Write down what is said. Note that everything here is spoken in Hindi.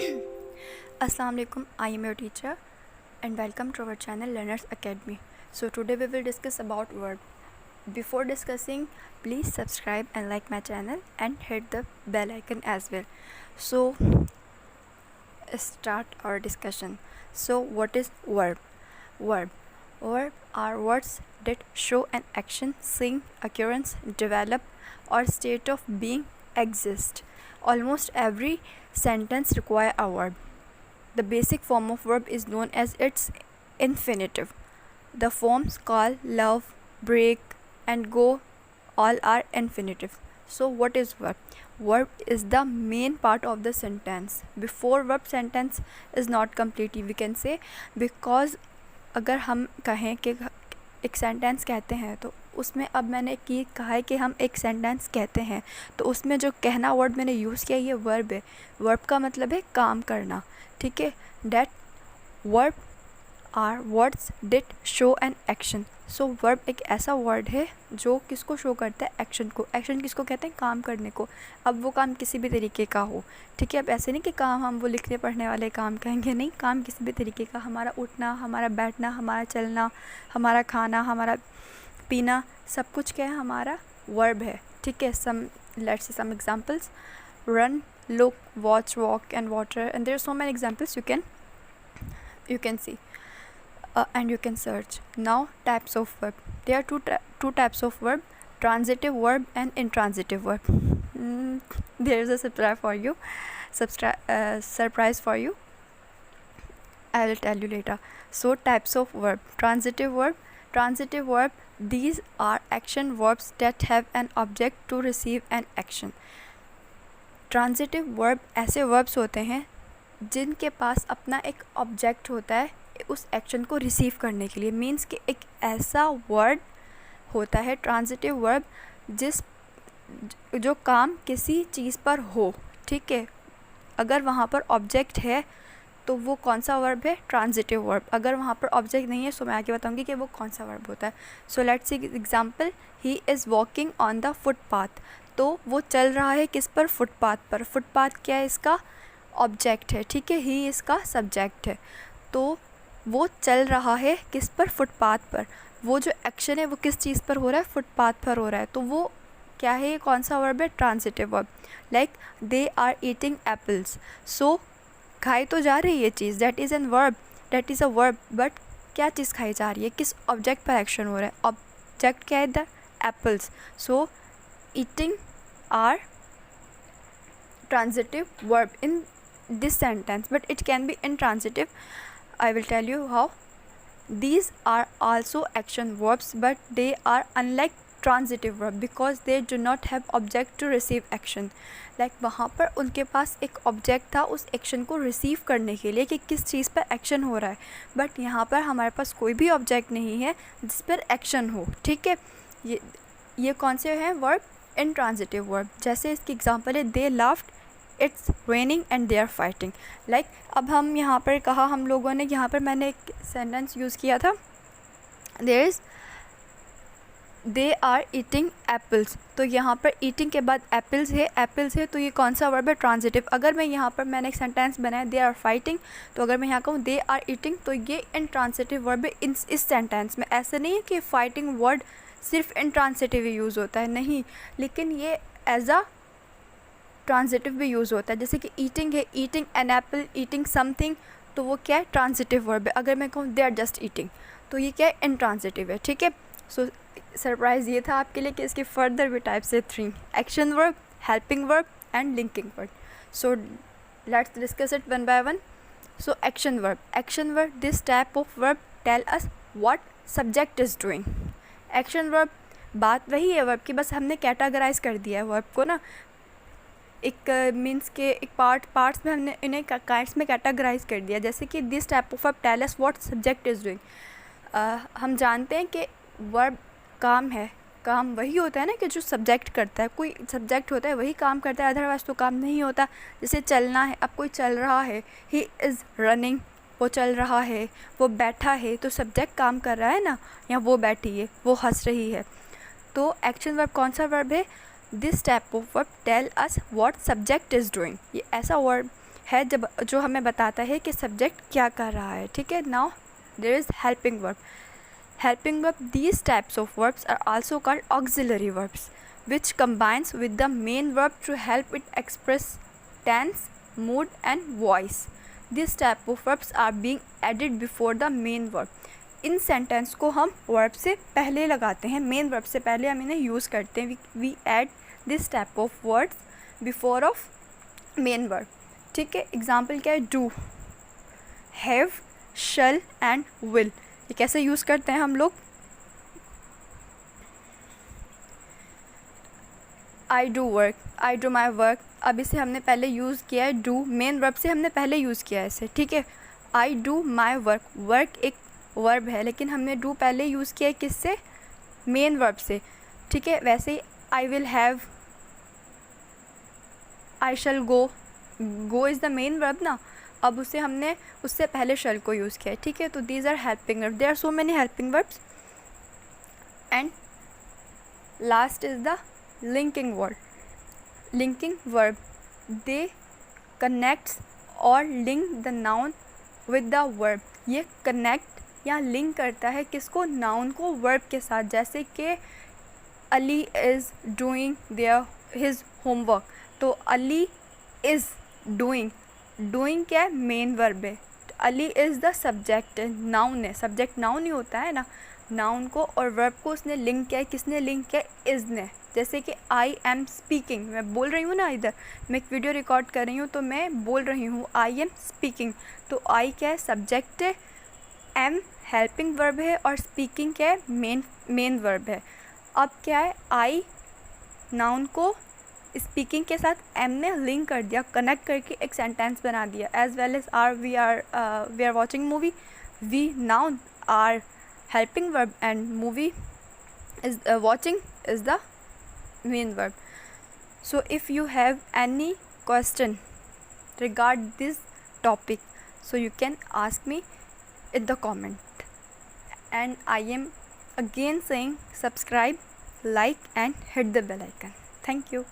Assalamu alaikum, I am your teacher and welcome to our channel Learners Academy. So today we will discuss about verb. Before discussing, please subscribe and like my channel and hit the bell icon as well. So start our discussion. So what is verb? Verb are words that show an action, scene, occurrence, develop or state of being exist. Almost every sentence require a verb. The basic form of verb is known as its infinitive. The forms call, love, break and go all are infinitive. So what is verb? Verb is the main part of the sentence. Before verb sentence is not complete, we can say, because अगर हम कहें कि एक सेंटेंस कहते हैं तो उसमें अब मैंने कहा है कि हम एक सेंटेंस कहते हैं तो उसमें जो कहना वर्ड मैंने यूज़ किया ये वर्ब है. वर्ब का मतलब है काम करना. ठीक है. That verb are words that show an action. So verb एक ऐसा वर्ड है जो किसको शो करता है? एक्शन को. एक्शन किसको कहते हैं? काम करने को. अब वो काम किसी भी तरीके का हो. ठीक है. अब ऐसे नहीं कि काम हम वो लिखने पढ़ने वाले काम कहेंगे, नहीं. काम किसी भी तरीके का. हमारा उठना, हमारा बैठना, हमारा चलना, हमारा खाना, हमारा पीना, सब कुछ क्या है? हमारा वर्ब है. ठीक है. Let's say some examples. Run, look, watch, walk and water, and there are so many examples you can see and you can search. Now types of verb. There are two types of verb: transitive verb and intransitive verb. There is a surprise for you. I will tell you later. So types of verb. Transitive verb, these are action verbs that have an object to receive an action. Transitive verb ऐसे वर्ब्स होते हैं जिनके पास अपना एक ऑब्जेक्ट होता है उस एक्शन को रिसीव करने के लिए. मीन्स कि एक ऐसा वर्ड होता है ट्रांजिटिव वर्ब जो काम किसी चीज़ पर हो. ठीक है. अगर वहाँ पर ऑब्जेक्ट है तो वो कौन सा वर्ब है? Transitive verb. अगर वहाँ पर ऑब्जेक्ट नहीं है तो मैं आगे बताऊँगी कि वो कौन सा वर्ब होता है. So let's see example. He is walking on the footpath. तो वो चल रहा है किस पर? फुटपाथ पर. फुटपाथ क्या है? इसका ऑब्जेक्ट है. ठीक है. ही इसका सब्जेक्ट है. तो वो चल रहा है किस पर? फुटपाथ पर. वो जो एक्शन है वो किस चीज़ पर हो रहा है? फुटपाथ पर हो रहा है. तो वो क्या है? कौन सा वर्ब है? Transitive verb. Like they are eating apples. सो खाई तो जा रही है चीज़. That is an verb. That is a verb. But क्या चीज़ खाई जा रही है? किस ऑब्जेक्ट पर एक्शन हो रहा है? ऑब्जेक्ट क्या है? The apples. So eating are transitive verb in this sentence, but it can be intransitive. I will tell you how. These are also action verbs, but they are unlike transitive verb because they do not have object to receive action. Like वहाँ पर उनके पास एक ऑब्जेक्ट था उस एक्शन को रिसीव करने के लिए कि किस चीज़ पर एक्शन हो रहा है, बट यहाँ पर हमारे पास कोई भी ऑब्जेक्ट नहीं है जिस पर एक्शन हो. ठीक है. ये कौन से हैं वर्ब? intransitive verb. जैसे इसकी एग्जांपल है दे laughed, it's raining and they are fighting. Like अब हम यहाँ पर कहा, हम लोगों ने यहाँ पर मैंने एक सेंटेंस यूज़ किया था. There is they are eating apples. तो यहाँ पर ईटिंग के बाद एप्पल्स है. तो ये कौन सा वर्ब है? ट्रांजिटिव. अगर मैं यहाँ पर मैंने एक सेंटेंस बनाया दे आर फाइटिंग, तो अगर मैं यहाँ कहूँ दे आर ईटिंग तो ये इंट्रांसिटिव वर्ब है इस सेंटेंस में. ऐसे नहीं है कि फाइटिंग वर्ड सिर्फ इंट्रांसिटिव ही यूज़ होता है, नहीं, लेकिन ये एज अ ट्रांजिटिव भी यूज़ होता है. जैसे कि ईटिंग है, eating an apple, eating something, तो वो क्या है? ट्रांजिटिव वर्ब है. अगर मैं कहूँ दे आर जस्ट ईटिंग तो ये क्या है? इंट्रांजिटिव है. ठीक है. सो सरप्राइज़ ये था आपके लिए कि इसके फर्दर भी टाइप्स है 3: action verb, helping verb and linking verb. So let's discuss it one by one. So action verb, this type of verb tell us what subject is doing. Action verb बात वही है वर्ब की, बस हमने कैटेगराइज कर दिया है वर्ब को ना. एक मीन्स के एक पार्ट्स में हमने इन्हें काइंड्स में कैटेगराइज कर दिया. जैसे कि this type of verb tell us what subject is doing. हम जानते हैं कि वर्ब काम है. काम वही होता है ना कि जो सब्जेक्ट करता है. कोई सब्जेक्ट होता है वही काम करता है, अदरवाइज तो काम नहीं होता. जैसे चलना है, अब कोई चल रहा है, ही इज़ रनिंग, वो चल रहा है. वो बैठा है तो सब्जेक्ट काम कर रहा है ना, या वो बैठी है, वो हंस रही है. तो एक्शन वर्ब कौन सा वर्ब है? This type of verb tell us what subject is doing. ये ऐसा वर्ब है जब जो हमें बताता है कि सब्जेक्ट क्या कर रहा है, ठीक है। Now there is helping verb. Helping verb, these types of verbs are also called auxiliary verbs, which combines with the main verb to help it express tense, mood and voice. These type of verbs are being added before the main verb. In sentence को हम वर्ब से पहले लगाते हैं, मेन वर्ब से पहले हम इन्हें यूज़ करते हैं. We add this type of words before of main verb, ठीक है. एग्जाम्पल क्या है? Do, have, shall and will. ये कैसे यूज़ करते हैं हम लोग? I do work, I do my work. अब इसे हमने पहले यूज़ किया है डू, मेन वर्ब से हमने पहले यूज़ किया है इसे, ठीक है. आई डू माई वर्क, वर्क एक वर्ब है लेकिन हमने डू पहले यूज़ किया है किससे? मेन वर्ब से, ठीक है. वैसे ही I will have, I shell go, go is the main verb ना, अब उसे हमने उससे पहले शल को यूज़ किया है, ठीक है. तो these are helping verb. There are so many helping verbs. And last is the linking word. Linking verb, they connects और link the noun with the verb. ये कनेक्ट या लिंक करता है किसको? नाउन को वर्ब के साथ. जैसे कि Ali is doing their his homework, तो अली इज़ डूइंग, डूइंग क्या है? मेन वर्ब है. Ali is the subject, noun है. सब्जेक्ट नाउन ही होता है ना. नाउन को और वर्ब को उसने लिंक किया है. किसने लिंक किया? इज़ ने. जैसे कि आई एम स्पीकिंग, मैं बोल रही हूँ ना, इधर मैं एक वीडियो रिकॉर्ड कर रही हूँ तो मैं बोल रही हूँ आई एम स्पीकिंग. तो आई क्या है? सब्जेक्ट है, एम हेल्पिंग वर्ब है और स्पीकिंग क्या है? मेन वर्ब है. अब क्या है? आई नाउन को स्पीकिंग के साथ एम ने लिंक कर दिया, कनेक्ट करके एक सेंटेंस बना दिया. As well as are we are watching movie, we noun are helping verb and movie is watching is the main verb. So if you have any question regard this topic, so you can ask me in the comment. And I am again saying subscribe, like and hit the bell icon. Thank you.